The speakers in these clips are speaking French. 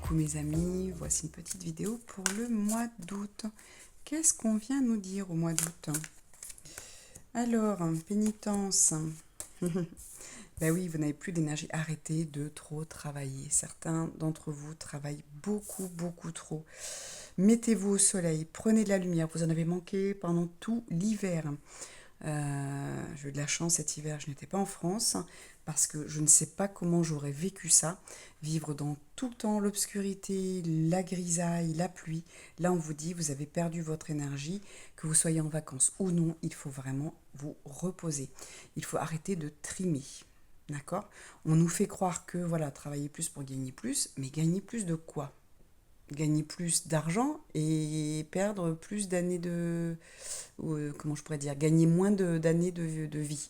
Coucou mes amis, voici une petite vidéo pour le mois d'août. Qu'est-ce qu'on vient nous dire au mois d'août? Alors, pénitence. Ben oui, vous n'avez plus d'énergie. Arrêtez de trop travailler. Certains d'entre vous travaillent beaucoup, beaucoup trop. Mettez-vous au soleil, prenez de la lumière. Vous en avez manqué pendant tout l'hiver. J'ai eu de la chance cet hiver, je n'étais pas en France parce que je ne sais pas comment j'aurais vécu ça, vivre dans tout le temps l'obscurité, la grisaille, la pluie. Là, on vous dit, vous avez perdu votre énergie, que vous soyez en vacances ou non, il faut vraiment vous reposer. Il faut arrêter de trimer. D'accord? On nous fait croire que, voilà, travailler plus pour gagner plus, mais gagner plus de quoi? Gagner plus d'argent et perdre plus d'années de... comment je pourrais dire? Gagner moins d'années de vie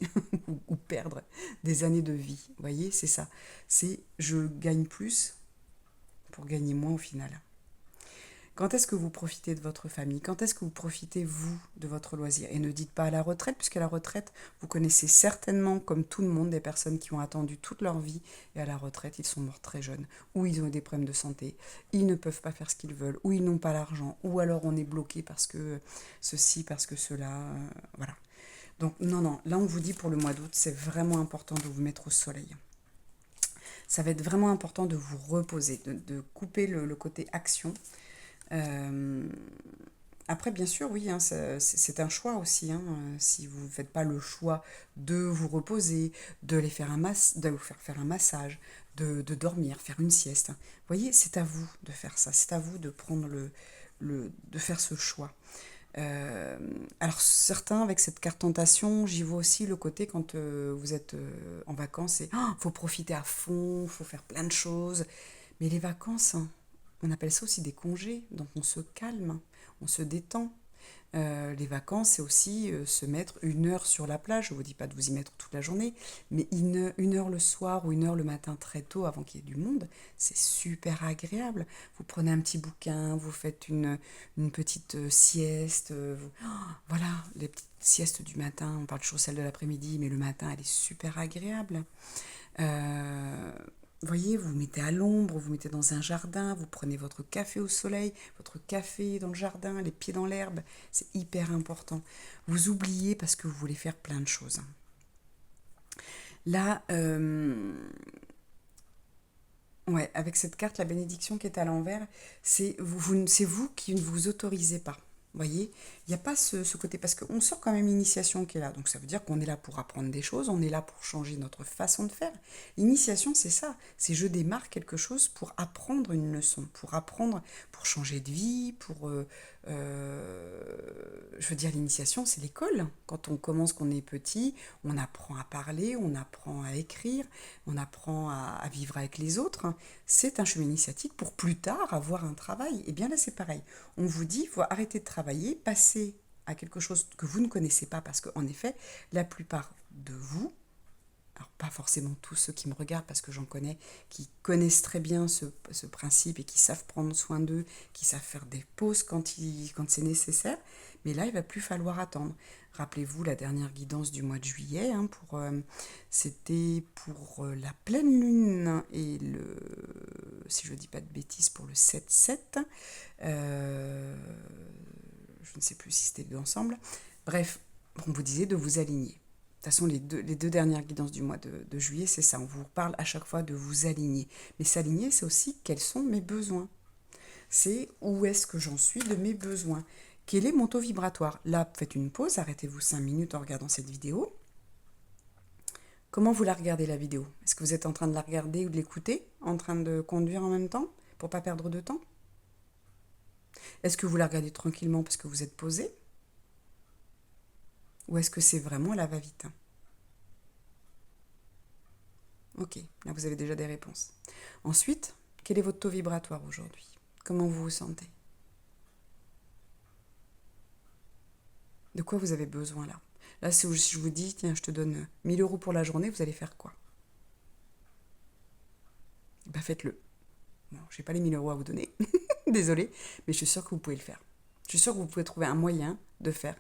ou perdre des années de vie. Vous voyez, c'est ça. C'est je gagne plus pour gagner moins au final. Quand est-ce que vous profitez de votre famille? Quand est-ce que vous profitez, vous, de votre loisir? Et ne dites pas à la retraite, puisqu'à la retraite, vous connaissez certainement, comme tout le monde, des personnes qui ont attendu toute leur vie, et à la retraite, ils sont morts très jeunes, ou ils ont des problèmes de santé, ils ne peuvent pas faire ce qu'ils veulent, ou ils n'ont pas l'argent, ou alors on est bloqué parce que ceci, parce que cela, voilà. Donc non, non, là on vous dit pour le mois d'août, c'est vraiment important de vous mettre au soleil. Ça va être vraiment important de vous reposer, de couper le côté action. Euh, Après, bien sûr, oui, hein, c'est un choix aussi. Hein, si vous ne faites pas le choix de vous reposer, de les faire de vous faire un massage, de dormir, faire une sieste. Vous voyez, c'est à vous de faire ça. C'est à vous de prendre de faire ce choix. Euh, alors certains, avec cette carte tentation, j'y vois aussi le côté quand vous êtes en vacances et faut profiter à fond, faut faire plein de choses. Mais les vacances, hein, on appelle ça aussi des congés, donc on se calme, on se détend. Les vacances, c'est aussi se mettre une heure sur la plage. Je ne vous dis pas de vous y mettre toute la journée, mais une heure le soir ou une heure le matin très tôt avant qu'il y ait du monde, c'est super agréable. Vous prenez un petit bouquin, vous faites une petite sieste. Voilà, les petites siestes du matin. On parle toujours celle de l'après-midi, mais le matin, elle est super agréable. Euh, Voyez, vous vous mettez à l'ombre, vous vous mettez dans un jardin, vous prenez votre café au soleil, votre café dans le jardin, les pieds dans l'herbe, c'est hyper important. Vous oubliez parce que vous voulez faire plein de choses. Là, ouais, avec cette carte, la bénédiction qui est à l'envers, c'est vous qui ne vous autorisez pas. Voyez, il n'y a pas ce côté, parce qu'on sort quand même l'initiation qui est là. Donc ça veut dire qu'on est là pour apprendre des choses, on est là pour changer notre façon de faire. L'initiation, c'est ça. C'est je démarre quelque chose pour apprendre une leçon, pour apprendre, pour changer de vie, je veux dire, l'initiation, c'est l'école. Quand on commence, qu'on est petit, on apprend à parler, on apprend à écrire, on apprend à vivre avec les autres. C'est un chemin initiatique pour plus tard avoir un travail. Et bien là, c'est pareil. On vous dit, il faut arrêter de travailler, passer à quelque chose que vous ne connaissez pas, parce qu'en effet, la plupart de vous, alors pas forcément tous ceux qui me regardent, parce que j'en connais, qui connaissent très bien ce principe et qui savent prendre soin d'eux, qui savent faire des pauses quand c'est nécessaire, mais là, il va plus falloir attendre. Rappelez-vous la dernière guidance du mois de juillet, hein, c'était pour la pleine lune et si je ne dis pas de bêtises, pour le 7-7. Euh, je ne sais plus si c'était deux ensemble. Bref, on vous disait de vous aligner. De toute façon, les deux dernières guidances du mois de juillet, c'est ça. On vous parle à chaque fois de vous aligner. Mais s'aligner, c'est aussi quels sont mes besoins. C'est où est-ce que j'en suis de mes besoins. Quel est mon taux vibratoire? Là, faites une pause, arrêtez-vous 5 minutes en regardant cette vidéo. Comment vous la regardez, la vidéo? Est-ce que vous êtes en train de la regarder ou de l'écouter, en train de conduire en même temps, pour pas perdre de temps? Est-ce que vous la regardez tranquillement parce que vous êtes posé? Ou est-ce que c'est vraiment à la va-vite? Ok, là vous avez déjà des réponses. Ensuite, quel est votre taux vibratoire aujourd'hui? Comment vous vous sentez? De quoi vous avez besoin là? Là, si je vous dis, tiens, je te donne 1 000 € pour la journée, vous allez faire quoi? Ben faites-le. Bon, je n'ai pas les 1 000 € à vous donner, désolé, mais je suis sûre que vous pouvez le faire. Je suis sûre que vous pouvez trouver un moyen de faire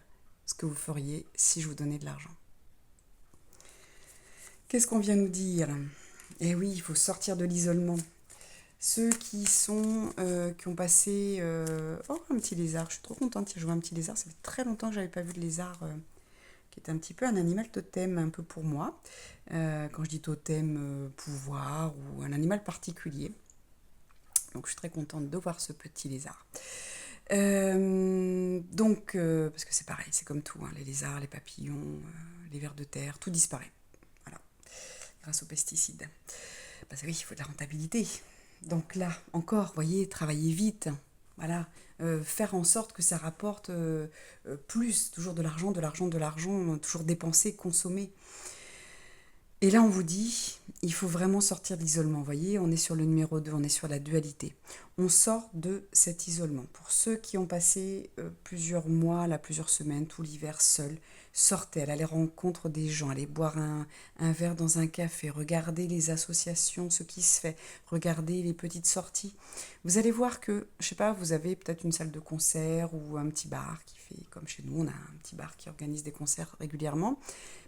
ce que vous feriez si je vous donnais de l'argent. Qu'est-ce qu'on vient nous dire? Eh oui, il faut sortir de l'isolement. Ceux qui ont passé... Oh, un petit lézard, je suis trop contente qu'il y ait joué un petit lézard. Ça fait très longtemps que je n'avais pas vu de lézard, qui est un petit peu un animal totem, un peu pour moi. Quand je dis totem, pouvoir, ou un animal particulier. Donc je suis très contente de voir ce petit lézard. Parce que c'est pareil, c'est comme tout, hein, les lézards, les papillons, les vers de terre, tout disparaît. Voilà, grâce aux pesticides. Parce que oui, il faut de la rentabilité. Donc là, encore, voyez, travailler vite. Voilà, faire en sorte que ça rapporte plus, toujours de l'argent, de l'argent, de l'argent, toujours dépenser, consommer. Et là, on vous dit, il faut vraiment sortir de l'isolement. Vous voyez, on est sur le numéro 2, on est sur la dualité. On sort de cet isolement. Pour ceux qui ont passé plusieurs mois, là, plusieurs semaines, tout l'hiver seuls, sortez, allez à la rencontre des gens, allez boire un verre dans un café, regardez les associations, ce qui se fait, regardez les petites sorties. Vous allez voir que, je sais pas, vous avez peut-être une salle de concert ou un petit bar qui fait, comme chez nous, on a un petit bar qui organise des concerts régulièrement.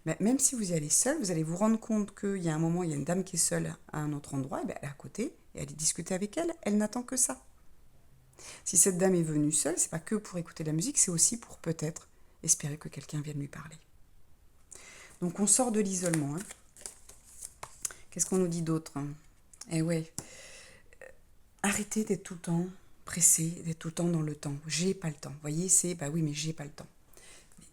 Mais même si vous y allez seul, vous allez vous rendre compte qu'il y a un moment, il y a une dame qui est seule à un autre endroit, et bien elle est à côté, et allez discuter avec elle, elle n'attend que ça. Si cette dame est venue seule, c'est pas que pour écouter la musique, c'est aussi pour peut-être espérer que quelqu'un vienne lui parler. Donc on sort de l'isolement. Hein. Qu'est-ce qu'on nous dit d'autre? Eh ouais, arrêtez d'être tout le temps pressé, d'être tout le temps dans le temps. J'ai pas le temps. Vous voyez, c'est bah oui, mais j'ai pas le temps.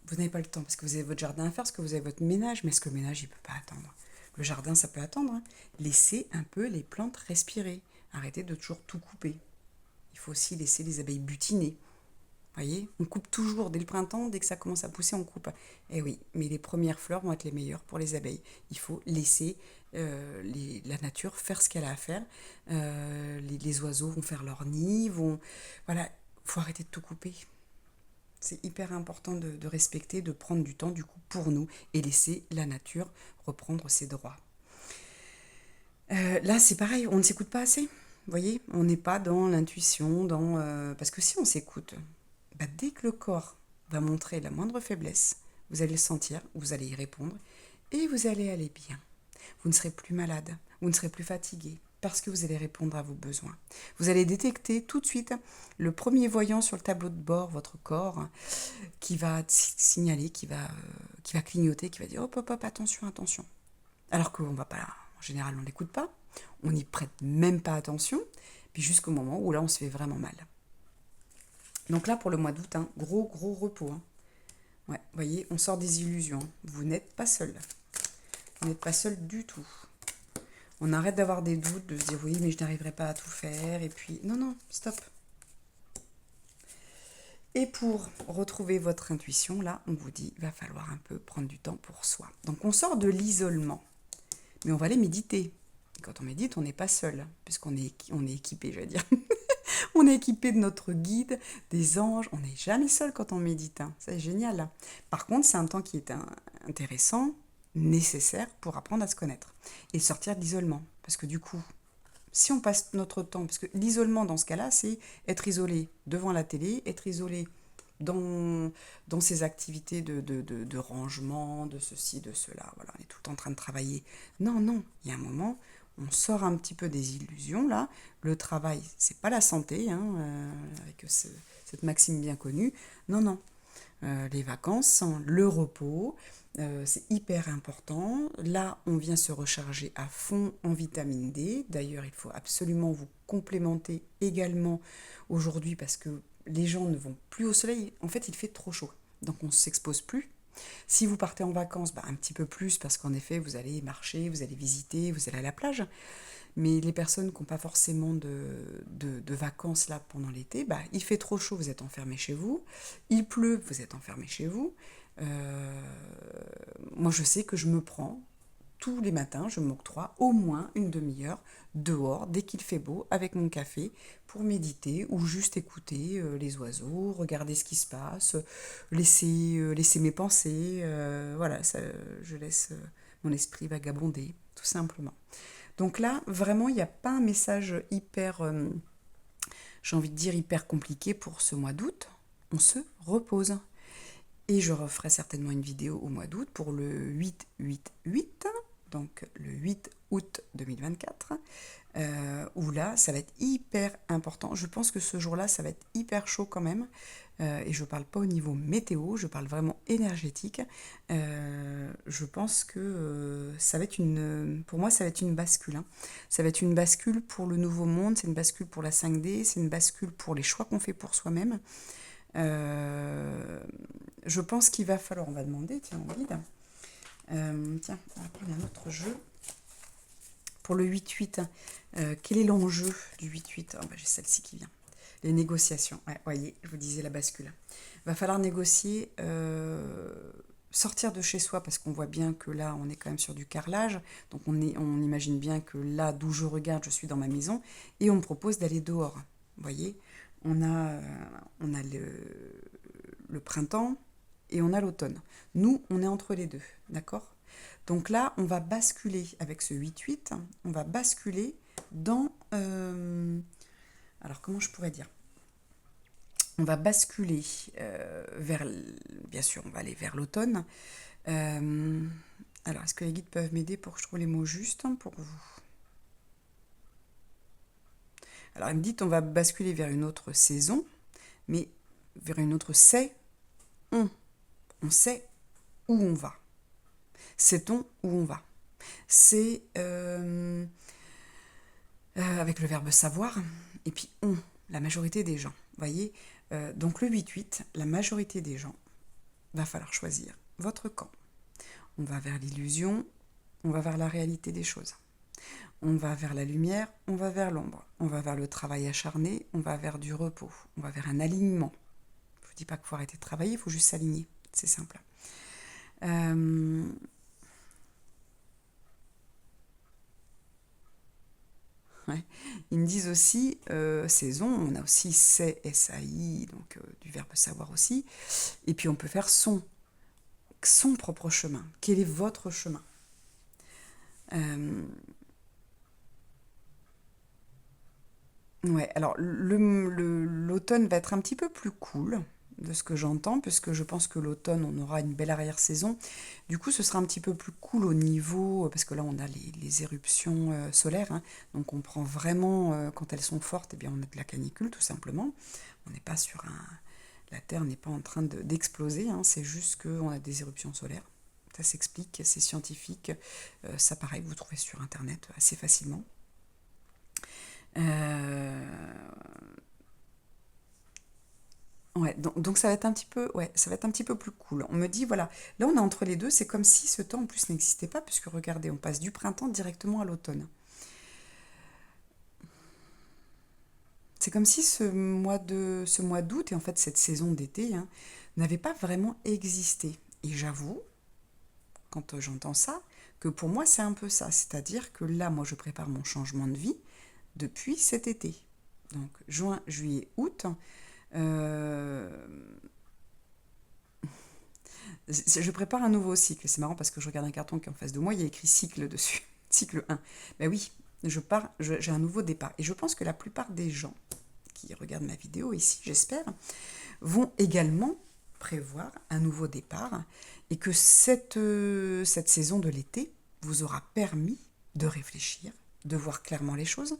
Vous n'avez pas le temps parce que vous avez votre jardin à faire, parce que vous avez votre ménage, mais est-ce que le ménage, il ne peut pas attendre? Le jardin, ça peut attendre. Hein. Laissez un peu les plantes respirer. Arrêtez de toujours tout couper. Il faut aussi laisser les abeilles butiner. Vous voyez, on coupe toujours dès le printemps, dès que ça commence à pousser, on coupe. Eh oui, mais les premières fleurs vont être les meilleures pour les abeilles. Il faut laisser la nature faire ce qu'elle a à faire. Les oiseaux vont faire leur nid, Voilà, il faut arrêter de tout couper. C'est hyper important de respecter, de prendre du temps du coup pour nous et laisser la nature reprendre ses droits. Là, c'est pareil, on ne s'écoute pas assez. Vous voyez, on n'est pas dans l'intuition, parce que si on s'écoute, bah, dès que le corps va montrer la moindre faiblesse, vous allez le sentir, vous allez y répondre et vous allez aller bien. Vous ne serez plus malade, vous ne serez plus fatigué, parce que vous allez répondre à vos besoins. Vous allez détecter tout de suite le premier voyant sur le tableau de bord, votre corps, qui va signaler, qui va clignoter, qui va dire hop, hop, hop, attention, attention. Alors qu'on va pas, en général, on n'écoute pas, on n'y prête même pas attention, puis jusqu'au moment où là, on se fait vraiment mal. Donc là, pour le mois d'août, hein, gros repos. Hein. Ouais, vous voyez, on sort des illusions. Vous n'êtes pas seul. Vous n'êtes pas seul du tout. On arrête d'avoir des doutes, de se dire oui, mais je n'arriverai pas à tout faire. Et puis, non, stop. Et pour retrouver votre intuition, là, on vous dit, il va falloir un peu prendre du temps pour soi. Donc, on sort de l'isolement, mais on va aller méditer. Et quand on médite, on n'est pas seul, puisqu'on est équipé, je vais dire. On est équipé de notre guide, des anges. On n'est jamais seul quand on médite. Hein. C'est génial. Par contre, c'est un temps qui est intéressant, nécessaire pour apprendre à se connaître et sortir de l'isolement. Parce que du coup, si on passe notre temps, parce que l'isolement dans ce cas-là, c'est être isolé devant la télé, être isolé dans ses activités de rangement, de ceci, de cela. Voilà, on est tout le temps en train de travailler. Non, il y a un moment, on sort un petit peu des illusions, là. Le travail, c'est pas la santé, hein, avec cette maxime bien connue. Non. Les vacances, le repos, c'est hyper important. Là, on vient se recharger à fond en vitamine D. D'ailleurs, il faut absolument vous complémenter également aujourd'hui parce que les gens ne vont plus au soleil. En fait, il fait trop chaud. Donc, on ne s'expose plus. Si vous partez en vacances, un petit peu plus parce qu'en effet, vous allez marcher, vous allez visiter, vous allez à la plage. Mais les personnes qui n'ont pas forcément de vacances là pendant l'été, il fait trop chaud, vous êtes enfermés chez vous. Il pleut, vous êtes enfermés chez vous. Moi, je sais que je me prends tous les matins, je m'octroie au moins une demi-heure dehors, dès qu'il fait beau, avec mon café, pour méditer ou juste écouter les oiseaux, regarder ce qui se passe, laisser mes pensées. Voilà, je laisse mon esprit vagabonder, tout simplement. Donc là, vraiment, il n'y a pas un message hyper, j'ai envie de dire, hyper compliqué pour ce mois d'août. On se repose. Et je referai certainement une vidéo au mois d'août pour le 8-8-8. donc le 8 août 2024, où là, ça va être hyper important. Je pense que ce jour-là, ça va être hyper chaud quand même. Et je ne parle pas au niveau météo, je parle vraiment énergétique. Je pense que ça va être pour moi, ça va être une bascule, hein. Ça va être une bascule pour le nouveau monde, c'est une bascule pour la 5D, c'est une bascule pour les choix qu'on fait pour soi-même. Je pense qu'il va falloir, on va demander, tiens, on guide. Tiens, on va prendre un autre jeu. Pour le 8-8, quel est l'enjeu du 8-8? Oh, bah, j'ai celle-ci qui vient. Les négociations. Ouais, voyez, je vous disais la bascule. Il va falloir négocier, sortir de chez soi, parce qu'on voit bien que là, on est quand même sur du carrelage. Donc on imagine bien que là, d'où je regarde, je suis dans ma maison, et on me propose d'aller dehors. Vous voyez, on a le printemps et on a l'automne. Nous, on est entre les deux, d'accord? Donc là, on va basculer avec ce 8-8, on va basculer dans... alors, comment je pourrais dire? On va basculer vers... Bien sûr, on va aller vers l'automne. Alors, est-ce que les guides peuvent m'aider pour que je trouve les mots justes pour vous? Alors, ils me disent on va basculer vers une autre saison, mais vers une autre saison. On sait où on va. Sait-on où on va? C'est avec le verbe savoir, et puis on, la majorité des gens. Voyez, donc le 8-8, la majorité des gens, va falloir choisir votre camp. On va vers l'illusion, on va vers la réalité des choses. On va vers la lumière, on va vers l'ombre. On va vers le travail acharné, on va vers du repos. On va vers un alignement. Je ne vous dis pas qu'il faut arrêter de travailler, il faut juste s'aligner. C'est simple. Ouais. Ils me disent aussi saison, on a aussi c'est, SAI, donc du verbe savoir aussi. Et puis on peut faire son propre chemin. Quel est votre chemin? Ouais, alors l'automne va être un petit peu plus cool de ce que j'entends, puisque je pense que l'automne, on aura une belle arrière-saison. Du coup, ce sera un petit peu plus cool au niveau, parce que là, on a les éruptions solaires, hein, donc on prend vraiment, quand elles sont fortes, eh bien, on a de la canicule, tout simplement. On n'est pas sur un... La Terre n'est pas en train d'exploser, hein, c'est juste qu'on a des éruptions solaires. Ça s'explique, c'est scientifique. Ça, pareil, vous trouvez sur Internet assez facilement. Ouais, donc ça va être un petit peu, ouais, ça va être un petit peu plus cool. On me dit, voilà, là on est entre les deux, c'est comme si ce temps en plus n'existait pas, puisque regardez, on passe du printemps directement à l'automne. C'est comme si ce mois d'août, et en fait cette saison d'été, hein, n'avait pas vraiment existé. Et j'avoue, quand j'entends ça, que pour moi c'est un peu ça. C'est-à-dire que là, moi je prépare mon changement de vie depuis cet été. Donc juin, juillet, août. Je prépare un nouveau cycle. C'est marrant parce que je regarde un carton qui est en face de moi, il y a écrit cycle dessus. Cycle 1. Ben oui, j'ai un nouveau départ. Et je pense que la plupart des gens qui regardent ma vidéo ici, j'espère, vont également prévoir un nouveau départ et que cette saison de l'été vous aura permis de réfléchir, de voir clairement les choses,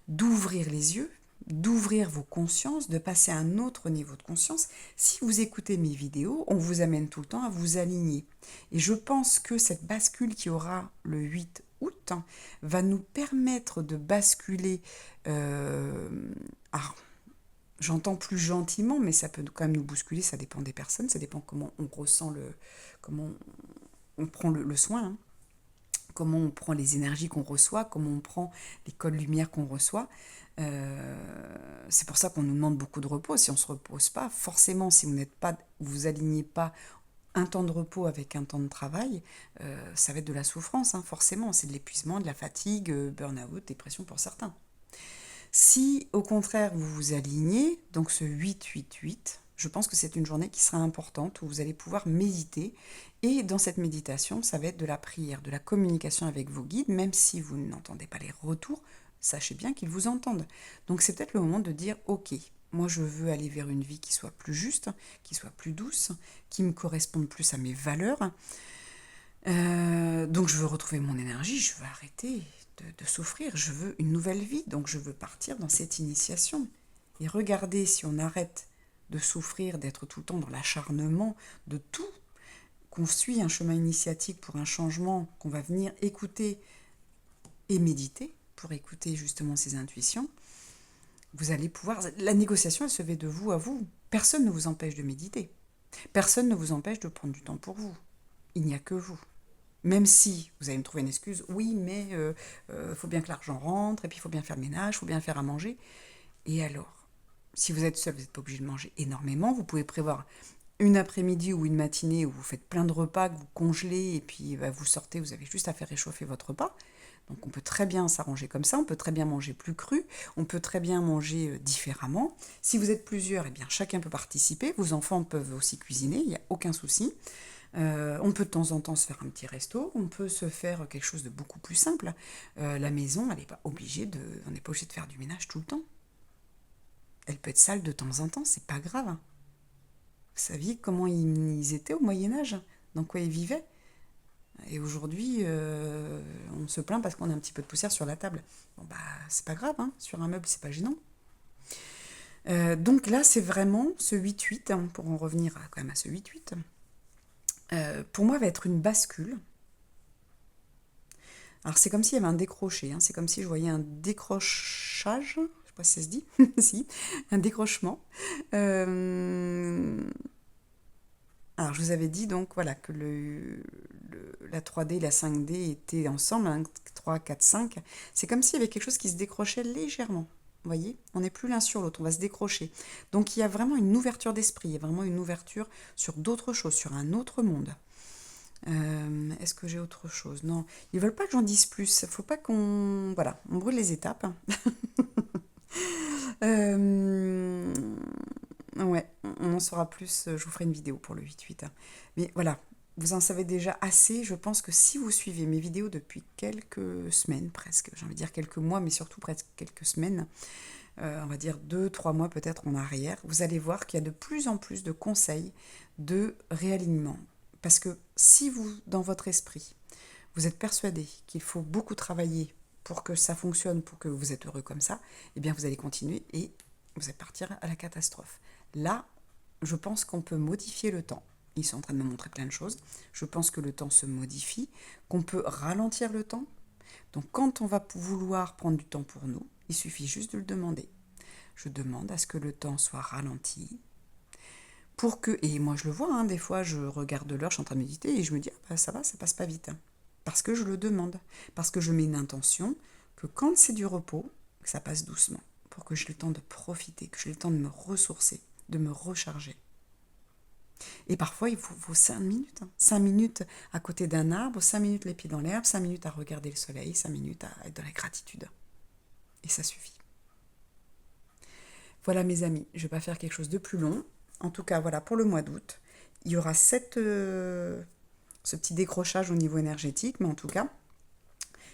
d'ouvrir les yeux, d'ouvrir vos consciences, de passer à un autre niveau de conscience. Si vous écoutez mes vidéos, on vous amène tout le temps à vous aligner. Et je pense que cette bascule qui aura le 8 août va nous permettre de basculer. J'entends plus gentiment, mais ça peut quand même nous bousculer, ça dépend des personnes, ça dépend comment on ressent comment on prend le soin, hein, comment on prend les énergies qu'on reçoit, comment on prend les codes lumière qu'on reçoit. C'est pour ça qu'on nous demande beaucoup de repos. Si on ne se repose pas, forcément, si vous alignez pas un temps de repos avec un temps de travail, ça va être de la souffrance, hein, forcément. C'est de l'épuisement, de la fatigue, burn-out, dépression pour certains. Si, au contraire, vous vous alignez, donc ce 8-8-8, je pense que c'est une journée qui sera importante, où vous allez pouvoir méditer. Et dans cette méditation, ça va être de la prière, de la communication avec vos guides, même si vous n'entendez pas les retours, sachez bien qu'ils vous entendent. Donc c'est peut-être le moment de dire, ok, moi je veux aller vers une vie qui soit plus juste, qui soit plus douce, qui me corresponde plus à mes valeurs. Donc je veux retrouver mon énergie, je veux arrêter de souffrir, je veux une nouvelle vie, donc je veux partir dans cette initiation. Et regardez si on arrête de souffrir, d'être tout le temps dans l'acharnement de tout, qu'on suit un chemin initiatique pour un changement, qu'on va venir écouter et méditer pour écouter justement ses intuitions, vous allez pouvoir... La négociation, elle se fait de vous à vous. Personne ne vous empêche de méditer. Personne ne vous empêche de prendre du temps pour vous. Il n'y a que vous. Même si vous allez me trouver une excuse, oui, mais faut bien que l'argent rentre, et puis il faut bien faire le ménage, il faut bien faire à manger. Et alors, si vous êtes seul, vous n'êtes pas obligé de manger énormément. Vous pouvez prévoir une après-midi ou une matinée où vous faites plein de repas, que vous congelez, et puis vous sortez, vous avez juste à faire réchauffer votre repas. Donc on peut très bien s'arranger comme ça, on peut très bien manger plus cru, on peut très bien manger différemment. Si vous êtes plusieurs, eh bien chacun peut participer, vos enfants peuvent aussi cuisiner, il n'y a aucun souci. On peut de temps en temps se faire un petit resto, on peut se faire quelque chose de beaucoup plus simple. La maison, elle n'est pas obligée de, on n'est pas obligé de faire du ménage tout le temps. Elle peut être sale de temps en temps, c'est pas grave. Vous saviez comment ils étaient au Moyen-Âge, dans quoi ils vivaient. Et aujourd'hui, on se plaint parce qu'on a un petit peu de poussière sur la table. Bon bah, c'est pas grave, hein. Sur un meuble, c'est pas gênant. Donc là, c'est vraiment ce 8-8, hein, pour en revenir quand même à ce 8-8. Pour moi, va être une bascule. Alors c'est comme s'il y avait un décroché, hein. C'est comme si je voyais un décrochage, je ne sais pas si ça se dit, si, un décrochement. Alors je vous avais dit donc voilà que la 3D et la 5D étaient ensemble, hein, 3, 4, 5. C'est comme s'il y avait quelque chose qui se décrochait légèrement. Vous voyez, on n'est plus l'un sur l'autre, on va se décrocher. Donc il y a vraiment une ouverture d'esprit, il y a vraiment une ouverture sur d'autres choses, sur un autre monde. Est-ce que j'ai autre chose? Non, ils veulent pas que j'en dise plus. Il faut pas qu'on... Voilà, on brûle les étapes. Ouais, on en saura plus. Je vous ferai une vidéo pour le 8-8. Mais voilà, vous en savez déjà assez. Je pense que si vous suivez mes vidéos depuis quelques semaines, presque, j'ai envie de dire quelques mois, mais surtout presque quelques semaines, on va dire 2-3 mois peut-être en arrière, vous allez voir qu'il y a de plus en plus de conseils de réalignement. Parce que si vous, dans votre esprit, vous êtes persuadé qu'il faut beaucoup travailler pour que ça fonctionne, pour que vous êtes heureux comme ça, eh bien vous allez continuer et vous allez partir à la catastrophe. Là, je pense qu'on peut modifier le temps. Ils sont en train de me montrer plein de choses. Je pense que le temps se modifie, qu'on peut ralentir le temps. Donc quand on va vouloir prendre du temps pour nous, il suffit juste de le demander. Je demande à ce que le temps soit ralenti, pour que, et moi je le vois, hein, des fois je regarde l'heure, je suis en train de méditer et je me dis, ah, bah, ça va, ça passe pas vite. Hein. Parce que je le demande, parce que je mets une intention que quand c'est du repos, que ça passe doucement, pour que j'ai le temps de profiter, que j'ai le temps de me ressourcer, de me recharger. Et parfois il faut 5 minutes, hein. 5 minutes à côté d'un arbre, 5 minutes les pieds dans l'herbe, 5 minutes à regarder le soleil, 5 minutes à être dans la gratitude. Et ça suffit. Voilà mes amis, je ne vais pas faire quelque chose de plus long. En tout cas, voilà, pour le mois d'août, il y aura ce petit décrochage au niveau énergétique, mais en tout cas,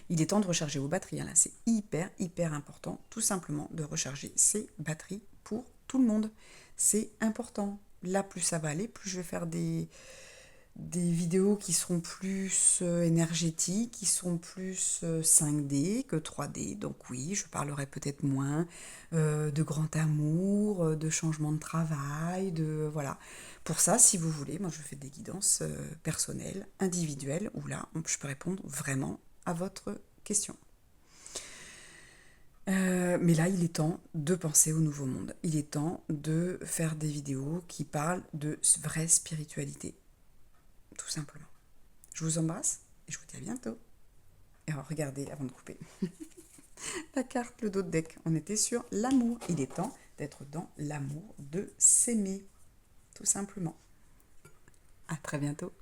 il est temps de recharger vos batteries. Là, c'est hyper, hyper important, tout simplement, de recharger ces batteries pour tout le monde. C'est important. Là, plus ça va aller, plus je vais faire des vidéos qui seront plus énergétiques, qui seront plus 5D que 3D. Donc oui, je parlerai peut-être moins de grand amour, de changement de travail, de voilà. Pour ça, si vous voulez, moi je fais des guidances personnelles, individuelles, où là, je peux répondre vraiment à votre question. Mais là, il est temps de penser au nouveau monde. Il est temps de faire des vidéos qui parlent de vraie spiritualité. Tout simplement. Je vous embrasse et je vous dis à bientôt. Et alors, regardez, avant de couper, la carte, le dos de deck. On était sur l'amour. Il est temps d'être dans l'amour, de s'aimer. Tout simplement. À très bientôt.